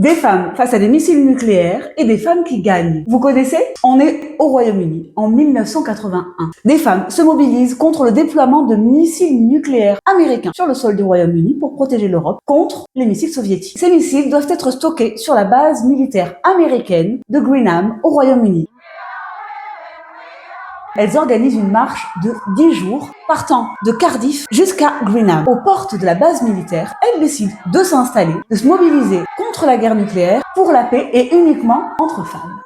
Des femmes face à des missiles nucléaires et des femmes qui gagnent. Vous connaissez? On est au Royaume-Uni, en 1981. Des femmes se mobilisent contre le déploiement de missiles nucléaires américains sur le sol du Royaume-Uni pour protéger l'Europe contre les missiles soviétiques. Ces missiles doivent être stockés sur la base militaire américaine de Greenham au Royaume-Uni. Elles organisent une marche de 10 jours, partant de Cardiff jusqu'à Greenham. Aux portes de la base militaire, elles décident de s'installer, de se mobiliser contre la guerre nucléaire, pour la paix et uniquement entre femmes.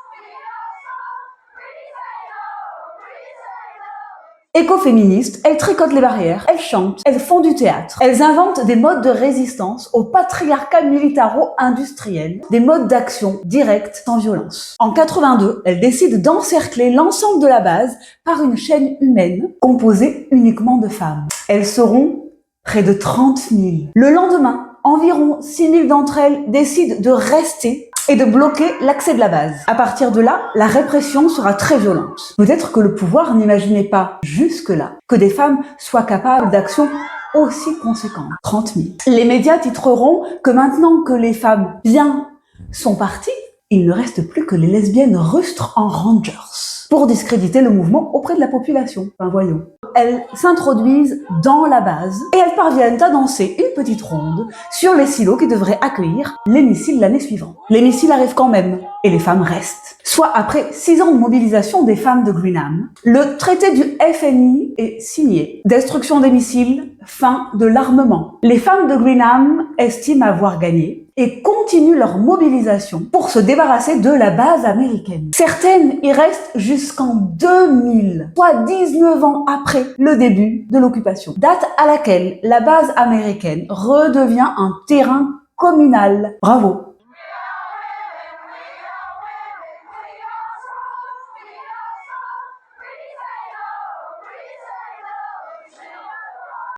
Écoféministes, elles tricotent les barrières, elles chantent, elles font du théâtre. Elles inventent des modes de résistance au patriarcat militaro-industriel, des modes d'action directs sans violence. En 82, elles décident d'encercler l'ensemble de la base par une chaîne humaine composée uniquement de femmes. Elles seront près de 30 000. Le lendemain, environ 6 000 d'entre elles décident de rester et de bloquer l'accès de la base. À partir de là, la répression sera très violente. Peut-être que le pouvoir n'imaginait pas jusque-là que des femmes soient capables d'actions aussi conséquentes. 30 000. Les médias titreront que maintenant que les femmes bien sont parties, il ne reste plus que les lesbiennes rustres en Rangers pour discréditer le mouvement auprès de la population. Ben voyons. Elles s'introduisent dans la base et elles parviennent à danser une petite ronde sur les silos qui devraient accueillir les missiles l'année suivante. Les missiles arrivent quand même et les femmes restent. Soit après 6 ans de mobilisation des femmes de Greenham, le traité du FNI est signé. Destruction des missiles, fin de l'armement. Les femmes de Greenham estiment avoir gagné et continuent leur mobilisation pour se débarrasser de la base américaine. Certaines y restent jusqu'en 2000, soit 19 ans après le début de l'occupation, date à laquelle la base américaine redevient un terrain communal. Bravo!